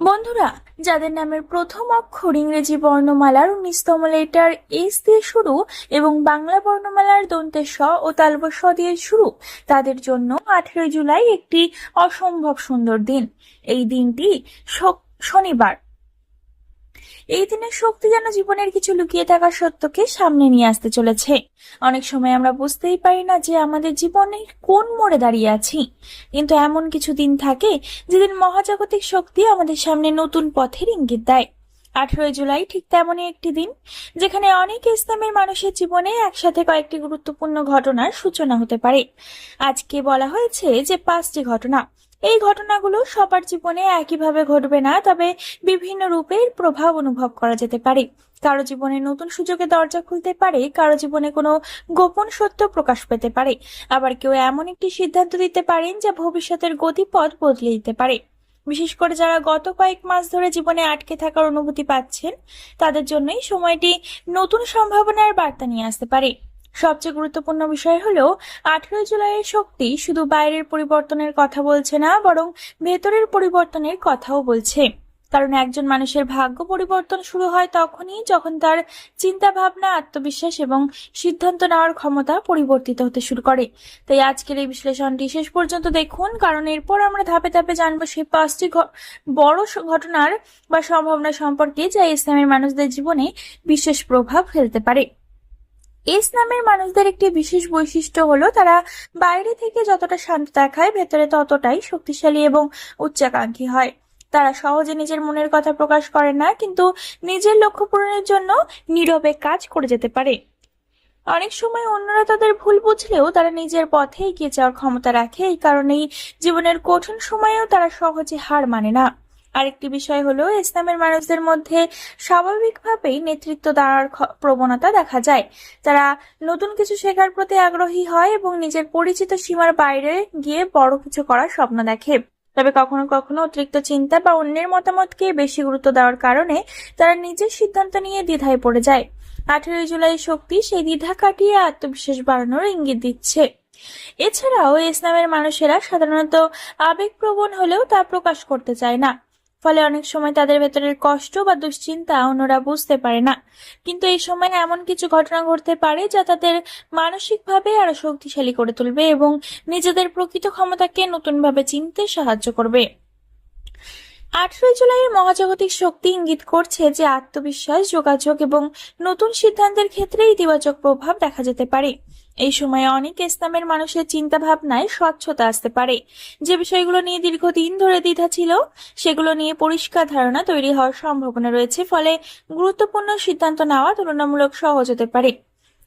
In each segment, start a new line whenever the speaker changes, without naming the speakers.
বন্ধুরা, যাদের নামের প্রথম অক্ষর ইংরেজি বর্ণমালার 19তম লেটার এস দিয়ে শুরু এবং বাংলা বর্ণমালার দন্তের স ও তালব্য স দিয়ে শুরু, তাদের জন্য 18 জুলাই একটি অসম্ভব সুন্দর দিন। এই দিনটি শনিবার। এই দিনের শক্তি যেন জীবনের কিছু লুকিয়ে থাকা সত্যকে সামনে নিয়ে আসতে চলেছে। অনেক সময় আমরা বুঝতেই পারি না যে আমাদের জীবনের কোন মোড়ে দাঁড়িয়ে আছি, কিন্তু এমন কিছু দিন থাকে যেদিন মহাজাগতিক শক্তি আমাদের সামনে নতুন পথের ইঙ্গিত দেয়। 18 জুলাই ঠিক তেমনই একটি দিন, যেখানে অনেক ইসলামের মানুষের জীবনে একসাথে কয়েকটি গুরুত্বপূর্ণ ঘটনার সূচনা হতে পারে। আজকে বলা হয়েছে যে 5টি ঘটনা। এই ঘটনাগুলো সবার জীবনে একইভাবে ঘটবে না, তবে বিভিন্ন রূপের প্রভাব অনুভব করা যেতে পারে। কারো জীবনে নতুন সুযোগের দরজা খুলতে পারে, কারো জীবনে কোনো গোপন সত্য প্রকাশ পেতে পারে, আবার কেউ এমন একটি সিদ্ধান্ত দিতে পারেন যা ভবিষ্যতের গতিপথ বদলে দিতে পারে। বিশেষ করে যারা গত কয়েক মাস ধরে জীবনে আটকে থাকার অনুভূতি পাচ্ছেন, তাদের জন্যই সময়টি নতুন সম্ভাবনার বার্তা নিয়ে আসতে পারে। সবচেয়ে গুরুত্বপূর্ণ বিষয় হলো 18 জুলাইয়ের শক্তি শুধু বাইরের পরিবর্তনের কথা বলছে না, বরং ভেতরের পরিবর্তনের কথাও বলছে। কারণ একজন মানুষের ভাগ্য পরিবর্তন শুরু হয় তখনই যখন তার চিন্তা ভাবনা, আত্মবিশ্বাস এবং সিদ্ধান্ত নেওয়ার ক্ষমতা পরিবর্তিত হতে শুরু করে। তাই আজকের এই বিশ্লেষণটি শেষ পর্যন্ত দেখুন, কারণ এরপর আমরা ধাপে ধাপে জানবো সেই 5টি বড় ঘটনার বা সম্ভাবনা সম্পর্কে যা ইসলামের মানুষদের জীবনে বিশেষ প্রভাব ফেলতে পারে। ইসলামের মানুষদের একটি বিশেষ বৈশিষ্ট্য হলো তারা বাইরে থেকে যতটা শান্ত দেখায়, ভেতরে ততটাই শক্তিশালী এবং উচ্চাকাঙ্ক্ষী হয়। তারা সহজে নিজের মনের কথা প্রকাশ করে না, কিন্তু নিজের লক্ষ্য পূরণের জন্য নীরবে কাজ করে যেতে পারে। অনেক সময় অন্যরা তাদের ভুল বুঝলেও তারা নিজের পথে এগিয়ে যাওয়ার ক্ষমতা রাখে। এই কারণেই জীবনের কঠিন সময়েও তারা সহজে হার মানে না। আরেকটি বিষয় হলো ইসলামের মানুষদের মধ্যে স্বাভাবিকভাবেই নেতৃত্ব দেওয়ার প্রবণতা দেখা যায়। তারা নতুন কিছু শেখার প্রতি আগ্রহী হয় এবং নিজের পরিচিত সীমার বাইরে গিয়ে বড় কিছু করার স্বপ্ন দেখে। তবে কখনো কখনো অতিরিক্ত চিন্তা বা অন্যের মতামতকে বেশি গুরুত্ব দেওয়ার কারণে তারা নিজের সিদ্ধান্ত নিয়ে দ্বিধায় পড়ে যায়। 18 জুলাই শক্তি সেই দ্বিধা কাটিয়ে আত্মবিশ্বাস বাড়ানোর ইঙ্গিত দিচ্ছে। এছাড়াও ইসলামের মানুষেরা সাধারণত আবেগপ্রবণ হলেও তা প্রকাশ করতে চায় না। ফলে অনেক সময় তাদের ভেতরের কষ্ট বা দুশ্চিন্তা অন্যরা বুঝতে পারে না। কিন্তু এই সময় এমন কিছু ঘটনা ঘটতে পারে যা তাদের মানসিকভাবে আরো শক্তিশালী করে তুলবে এবং নিজেদের প্রকৃত ক্ষমতাকে নতুনভাবে চিনতে সাহায্য করবে। 18 জুলাইয়ের মহাজাগতিক শক্তি ইঙ্গিত করছে যে আত্মবিশ্বাস, যোগাযোগ এবং নতুন সিদ্ধান্তের ক্ষেত্রে ইতিবাচক প্রভাব দেখা যেতে পারে। এই সময়ে অনেক ইসলামের মানুষের চিন্তা ভাবনায় স্বচ্ছতা আসতে পারে। যে বিষয়গুলো নিয়ে দীর্ঘদিন ধরে দ্বিধা ছিল, সেগুলো নিয়ে পরিষ্কার ধারণা তৈরি হওয়ার সম্ভাবনা রয়েছে। ফলে গুরুত্বপূর্ণ সিদ্ধান্ত নেওয়া তুলনামূলক সহজ হতে পারে।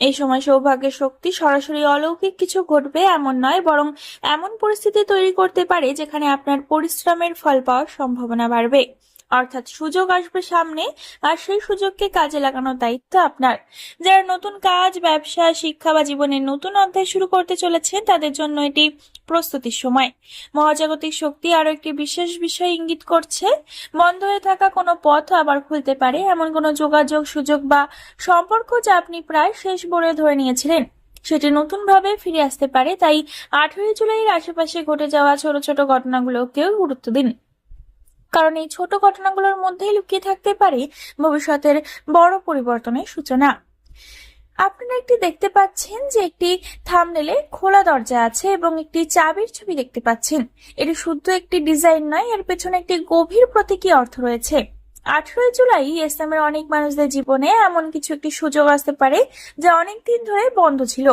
এই সময় সৌভাগ্যের শক্তি সরাসরি অলৌকিক কিছু ঘটবে এমন নয়, বরং এমন পরিস্থিতি তৈরি করতে পারে যেখানে আপনার পরিশ্রমের ফল পাওয়ার সম্ভাবনা বাড়বে। অর্থাৎ সুযোগ আসবে সামনে, আর সেই সুযোগকে কাজে লাগানোর দায়িত্ব আপনার। যারা নতুন কাজ, ব্যবসা, শিক্ষা বা জীবনের নতুন অধ্যায় শুরু করতে চলেছেন, তাদের জন্য এটি প্রস্তুতির সময়। মহাজাগতিক শক্তি আরো একটি বিশেষ বিষয় ইঙ্গিত করছে। বন্ধ হয়ে থাকা কোনো পথ আবার খুলতে পারে। এমন কোনো যোগাযোগ, সুযোগ বা সম্পর্ক যা আপনি প্রায় শেষ বলে ধরে নিয়েছিলেন, সেটি নতুন ভাবে ফিরে আসতে পারে। তাই 18 জুলাইয়ের আশেপাশে ঘটে যাওয়া ছোট ছোট ঘটনাগুলোকেও গুরুত্ব দিন, কারণ এই ছোট ঘটনাগুলোর মধ্যেই লুকিয়ে থাকতে পারে ভবিষ্যতের বড় পরিবর্তনের সূচনা। আপনারা একটি দেখতে পাচ্ছেন যে একটি থাম্বনেলে খোলা দরজা আছে এবং একটি চাবির ছবি দেখতে পাচ্ছেন। এটি শুধু একটি ডিজাইন নয়, এর পেছনে একটি গভীর প্রতীকী অর্থ রয়েছে। 18 জুলাই ইসলামের অনেক মানুষদের জীবনে এমন কিছু একটি সুযোগ আসতে পারে যা অনেকদিন ধরে বন্ধ ছিল।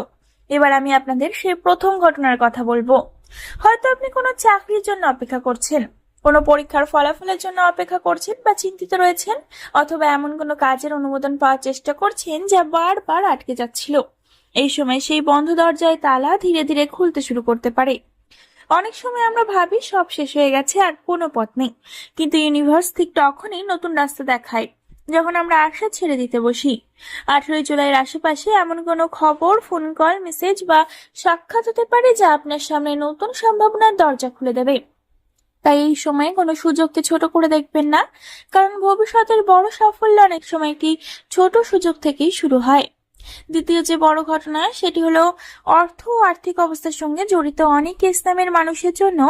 এবার আমি আপনাদের সেই প্রথম ঘটনার কথা বলবো। হয়তো আপনি কোনো চাকরির জন্য অপেক্ষা করছেন, কোনো পরীক্ষার ফলাফলের জন্য অপেক্ষা করছেন বা চিন্তিত রয়েছেন, অথবা এমন কোনো কাজের অনুমোদন পাওয়ার চেষ্টা করছেন যা বারবার আটকে যাচ্ছিল। এই সময় সেই বন্ধ দরজায় তালা ধীরে ধীরে খুলতে শুরু করতে পারে। অনেক সময় আমরা ভাবি সব শেষ হয়ে গেছে, আর কোনো পথ নেই। কিন্তু ইউনিভার্স ঠিক তখনই নতুন রাস্তা দেখায় যখন আমরা আশা ছেড়ে দিতে বসি। 18 জুলাইয়ের আশেপাশে এমন কোনো খবর, ফোন কল, মেসেজ বা সাক্ষাৎ হতে পারে যা আপনার সামনে নতুন সম্ভাবনার দরজা খুলে দেবে। তাই এই সময়ে কোনো সুযোগকে ছোট করে দেখবেন না, কারণ ভবিষ্যতের বড় সাফল্য অনেক সময় একটি ছোট সুযোগ থেকেই শুরু হয়। দ্বিতীয় যে বড় ঘটনা সেটি হলো অর্থ ও আর্থিক অবস্থার সঙ্গে জড়িত অনেক ইসলামের মানুষের জন্য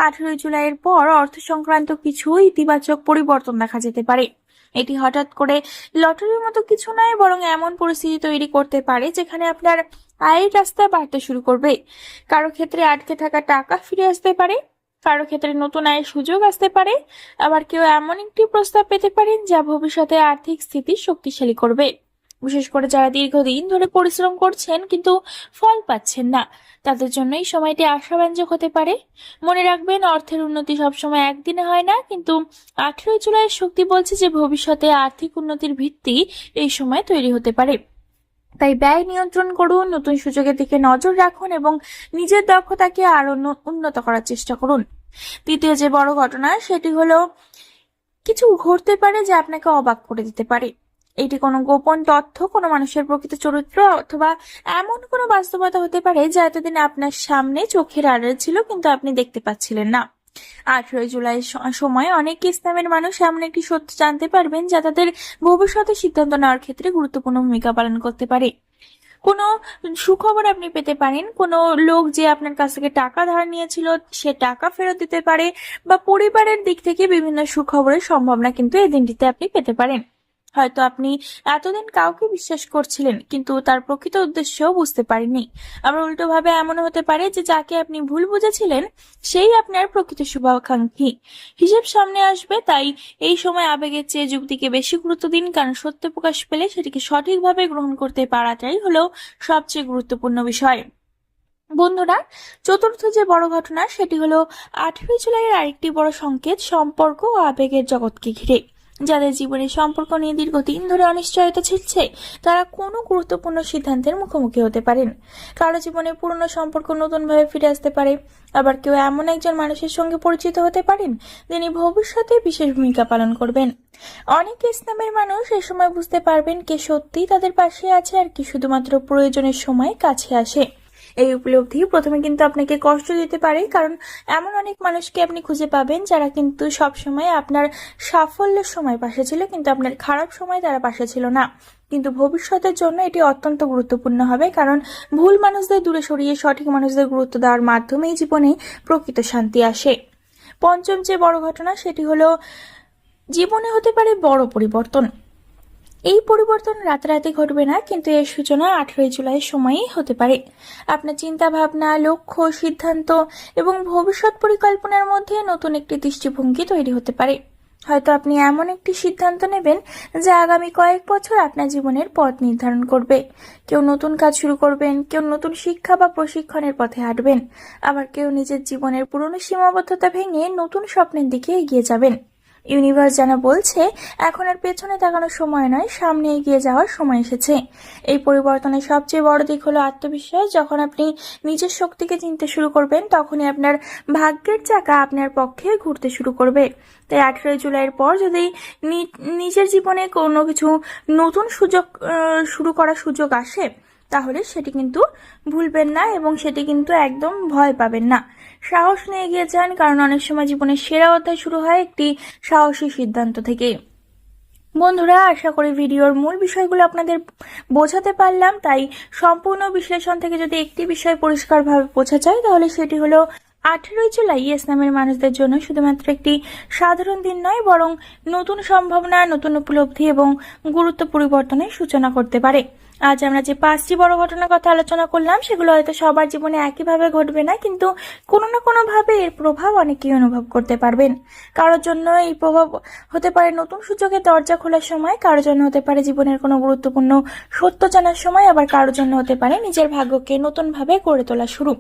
18 জুলাইয়ের পর অর্থ সংক্রান্ত কিছু ইতিবাচক পরিবর্তন দেখা যেতে পারে। এটি হঠাৎ করে লটারির মতো কিছু নয়, বরং এমন পরিস্থিতি তৈরি করতে পারে যেখানে আপনার আয়ের রাস্তা বাড়তে শুরু করবে। কারো ক্ষেত্রে আটকে থাকা টাকা ফিরে আসতে পারে, কারো ক্ষেত্রে নতুন আয়ের সুযোগ আসতে পারে, আবার কেউ এমন একটি প্রস্তাব পেতে পারেন যা ভবিষ্যতে আর্থিক স্থিতি শক্তিশালী করবে। বিশেষ করে যারা দীর্ঘদিন ধরে পরিশ্রম করছেন কিন্তু ফল পাচ্ছেন না, তাদের জন্য এই সময়টি আশাব্যঞ্জক হতে পারে। মনে রাখবেন, অর্থের উন্নতি সবসময় একদিনে হয় না, কিন্তু 18 জুলাইয়ের শক্তি বলছে যে ভবিষ্যতে আর্থিক উন্নতির ভিত্তি এই সময় তৈরি হতে পারে। তাই ব্যয় নিয়ন্ত্রণ করুন, নতুন সুযোগের দিকে নজর রাখুন এবং নিজের দক্ষতাকে আরো উন্নত করার চেষ্টা করুন। তৃতীয় যে বড় ঘটনা সেটি হলো কিছু ঘটতে পারে যা আপনাকে অবাক করে দিতে পারে। এটি কোনো গোপন তথ্য, কোনো মানুষের প্রকৃত চরিত্র অথবা এমন কোনো বাস্তবতা হতে পারে যা এতদিন আপনার সামনে চোখের আড়ালে ছিল কিন্তু আপনি দেখতে পাচ্ছিলেন না। 18 জুলাই সময় অনেক ইসলামের মানুষ এমন একটি সত্য জানতে পারবেন যা তাদের ভবিষ্যতে সিদ্ধান্ত নেওয়ার ক্ষেত্রে গুরুত্বপূর্ণ ভূমিকা পালন করতে পারে। কোনো সুখবর আপনি পেতে পারেন, কোনো লোক যে আপনার কাছ থেকে টাকা ধার নিয়েছিল সে টাকা ফেরত দিতে পারে, বা পরিবারের দিক থেকে বিভিন্ন সুখবরের সম্ভাবনা কিন্তু এই দিনটিতে আপনি পেতে পারেন। হয়তো আপনি এতদিন কাউকে বিশ্বাস করছিলেন কিন্তু তার প্রকৃত উদ্দেশ্যও বুঝতে পারেননি। আবার উল্টোভাবে এমন হতে পারে যে যাকে আপনি ভুল বুঝেছিলেন সেই আপনার প্রকৃত শুভাকাঙ্ক্ষী। হিসেব সামনে আসবে, তাই এই সময় আবেগের চেয়ে যুক্তিকে বেশি গুরুত্ব দিন, কারণ সত্য প্রকাশ পেলে সেটিকে সঠিকভাবে গ্রহণ করতে পারাটাই হলো সবচেয়ে গুরুত্বপূর্ণ বিষয়। বন্ধুরা, চতুর্থ যে বড় ঘটনা সেটি হলো 18 জুলাইয়ের আরেকটি বড় সংকেত সম্পর্ক ও আবেগের জগৎকে ঘিরে। যাদের জীবনে সম্পর্ক নিয়ে দীর্ঘদিন ধরে অনিশ্চয়তা ছিলছে তারা কোনো গুরুত্বপূর্ণ সিদ্ধান্তের মুখোমুখি হতে পারেন। কারো জীবনে পুরনো সম্পর্ক নতুনভাবে ফিরে আসতে পারে, আবার কেউ এমন একজন মানুষের সঙ্গে পরিচিত হতে পারেন যিনি ভবিষ্যতে বিশেষ ভূমিকা পালন করবেন। অনেক ইসলামের মানুষ এ সময় বুঝতে পারবেন কে সত্যিই তাদের পাশে আছে আর কি শুধুমাত্র প্রয়োজনের সময় কাছে আসে। এই উপলব্ধি প্রথমে কিন্তু আপনাকে কষ্ট দিতে পারে, কারণ এমন অনেক মানুষকে আপনি খুঁজে পাবেন যারা কিন্তু সবসময় আপনার সাফল্যের সময় পাশে ছিল কিন্তু আপনার খারাপ সময় তারা পাশে ছিল না। কিন্তু ভবিষ্যতের জন্য এটি অত্যন্ত গুরুত্বপূর্ণ হবে, কারণ ভুল মানুষদের দূরে সরিয়ে সঠিক মানুষদের গুরুত্ব দেওয়ার মাধ্যমেই জীবনে প্রকৃত শান্তি আসে। পঞ্চম যে বড় ঘটনা সেটি হলো জীবনে হতে পারে বড় পরিবর্তন। এই পরিবর্তন রাতারাতি ঘটবে না, কিন্তু এর সূচনা 18 জুলাই সময়ই হতে পারে। আপনার চিন্তা ভাবনা, লক্ষ্য, সিদ্ধান্ত এবং ভবিষ্যৎ পরিকল্পনার মধ্যে নতুন একটি দৃষ্টিভঙ্গি তৈরি হতে পারে। হয়তো আপনি এমন একটি সিদ্ধান্ত নেবেন যা আগামী কয়েক বছর আপনার জীবনের পথ নির্ধারণ করবে। কেউ নতুন কাজ শুরু করবেন, কেউ নতুন শিক্ষা বা প্রশিক্ষণের পথে হাঁটবেন, আবার কেউ নিজের জীবনের পুরনো সীমাবদ্ধতা ভেঙে নতুন স্বপ্নের দিকে এগিয়ে যাবেন। ইউনিভার্স যেন বলছে এখন আর পেছনে তাকানোর সময় নয়, সামনে এগিয়ে যাওয়ার সময় এসেছে। এই পরিবর্তনের সবচেয়ে বড় দিক হলো আত্মবিশ্বাস। যখন আপনি নিজের শক্তিকে চিনতে শুরু করবেন তখনই আপনার ভাগ্যের চাকা আপনার পক্ষে ঘুরতে শুরু করবে। তাই 18 জুলাইয়ের পর যদি নিজের জীবনে কোনো কিছু নতুন শুরু করার সুযোগ আসে তাহলে সেটি কিন্তু ভুলবেন না এবং সেটি কিন্তু একদম ভয় পাবেন না। সাহস নিয়ে এগিয়ে যান, কারণ অনেক সময় জীবনের সেরা অধ্যায় শুরু হয় একটি সাহসী সিদ্ধান্ত থেকে। বন্ধুরা, আশা করি ভিডিওর মূল বিষয়গুলো আপনাদের বোঝাতে পারলাম। তাই সম্পূর্ণ বিশ্লেষণ থেকে যদি একটি বিষয় পরিষ্কারভাবে বোঝা যায় তাহলে সেটি হলো 18 জুলাই ইসলামের মানুষদের জন্য শুধুমাত্র একটি সাধারণ দিন নয়, বরং নতুন সম্ভাবনা, নতুন উপলব্ধি এবং গুরুত্ব পরিবর্তনের সূচনা করতে পারে। আজ আমরা যে 5টি বড় ঘটনার কথা আলোচনা করলাম সেগুলো হয়তো সবার জীবনে একইভাবে ঘটবে না, কিন্তু কোনো না কোনো ভাবে এর প্রভাব অনেকেই অনুভব করতে পারবেন। কারোর জন্য এই প্রভাব হতে পারে নতুন সুযোগের দরজা খোলার সময়, কারোর জন্য হতে পারে জীবনের কোনো গুরুত্বপূর্ণ সত্য জানার সময়, আবার কারোর জন্য হতে পারে নিজের ভাগ্যকে নতুনভাবে গড়ে তোলা শুরু।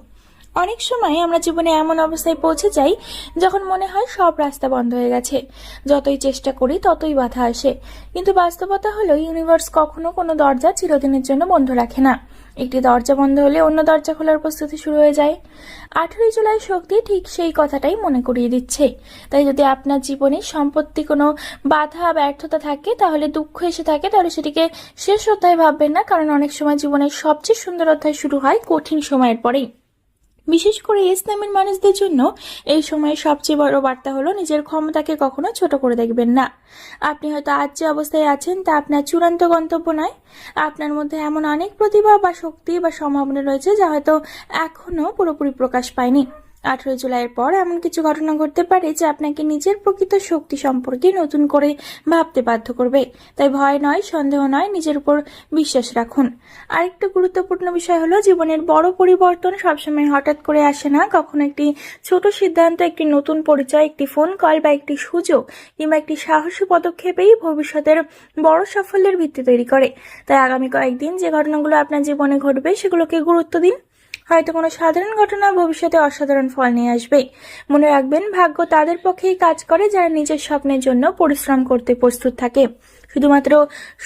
অনেক সময় আমরা জীবনে এমন অবস্থায় পৌঁছে যাই যখন মনে হয় সব রাস্তা বন্ধ হয়ে গেছে, যতই চেষ্টা করি ততই বাধা আসে। কিন্তু বাস্তবতা হলো ইউনিভার্স কখনো কোনো দরজা চিরদিনের জন্য বন্ধ রাখে না। একটি দরজা বন্ধ হলে অন্য দরজা খোলার প্রস্তুতি শুরু হয়ে যায়। 18 জুলাই শক্তি ঠিক সেই কথাটাই মনে করিয়ে দিচ্ছে। তাই যদি আপনার জীবনে সম্পত্তি কোনো বাধা, ব্যর্থতা থাকে, তাহলে দুঃখ এসে থাকে, তাহলে সেটিকে শেষ অধ্যায় ভাববেন না, কারণ অনেক সময় জীবনের সবচেয়ে সুন্দর অধ্যায় শুরু হয় কঠিন সময়ের পরেই। বিশেষ করে এস নামের মানুষদের জন্য এই সময়ে সবচেয়ে বড় বার্তা হলো নিজের ক্ষমতাকে কখনো ছোট করে দেখবেন না। আপনি হয়তো আজ যে অবস্থায় আছেন তা আপনার চূড়ান্ত গন্তব্য নয়। আপনার মধ্যে এমন অনেক প্রতিভা বা শক্তি বা সম্ভাবনা রয়েছে যা হয়তো এখনো পুরোপুরি প্রকাশ পায়নি। 18 জুলাইয়ের পর এমন কিছু ঘটনা ঘটতে পারে যা আপনাকে নিজের প্রকৃত শক্তি সম্পর্কে নতুন করে ভাবতে বাধ্য করবে। তাই ভয় নয়, সন্দেহ নয়, নিজের উপর বিশ্বাস রাখুন। আরেকটা গুরুত্বপূর্ণ বিষয় হলো জীবনের বড় পরিবর্তন সবসময় হঠাৎ করে আসে না। কখনো একটি ছোট সিদ্ধান্ত, একটি নতুন পরিচয়, একটি ফোন কল বা একটি সুযোগ কিংবা একটি সাহসী পদক্ষেপেই ভবিষ্যতের বড় সাফল্যের ভিত্তি তৈরি করে। তাই আগামী কয়েকদিন যে ঘটনাগুলো আপনার জীবনে ঘটবে সেগুলোকে গুরুত্ব দিন। হয়তো কোনো সাধারণ ঘটনা ভবিষ্যতে অসাধারণ ফল নিয়ে আসবে। মনে রাখবেন, ভাগ্য তাদের পক্ষেই কাজ করে যারা নিজের স্বপ্নের জন্য পরিশ্রম করতে প্রস্তুত থাকে। শুধুমাত্র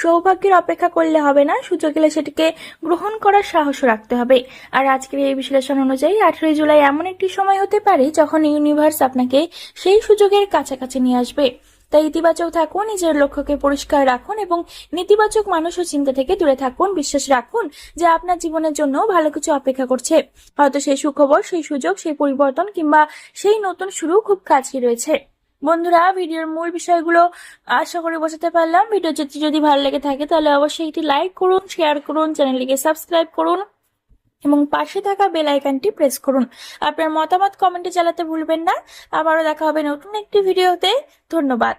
সৌভাগ্যের অপেক্ষা করলে হবে না, সুযোগ এলে সেটিকে গ্রহণ করার সাহসও রাখতে হবে। আর আজকের এই বিশ্লেষণ অনুযায়ী 18 জুলাই এমন একটি সময় হতে পারে যখন ইউনিভার্স আপনাকে সেই সুযোগের কাছাকাছি নিয়ে আসবে। তাই ইতিবাচক থাকুন, নিজের লক্ষ্যকে পরিষ্কার রাখুন এবং নেতিবাচক মানুষ ও চিন্তা থেকে দূরে থাকুন। বিশ্বাস রাখুন যে আপনার জীবনের জন্য ভালো কিছু অপেক্ষা করছে। হয়তো সেই সুখবর, সেই সুযোগ, সেই পরিবর্তন কিংবা সেই নতুন শুরু খুব কাছেই রয়েছে। বন্ধুরা, ভিডিওর মূল বিষয়গুলো আশা করি বোঝাতে পারলাম। ভিডিও যদি ভালো লেগে থাকে তাহলে অবশ্যই একটি লাইক করুন, শেয়ার করুন, চ্যানেলটিকে সাবস্ক্রাইব করুন এবং পাশে থাকা বেল আইকনটি প্রেস করুন। আপনার মতামত কমেন্টে জানাতে ভুলবেন না। আবারও দেখা হবে নতুন একটি ভিডিওতে। ধন্যবাদ।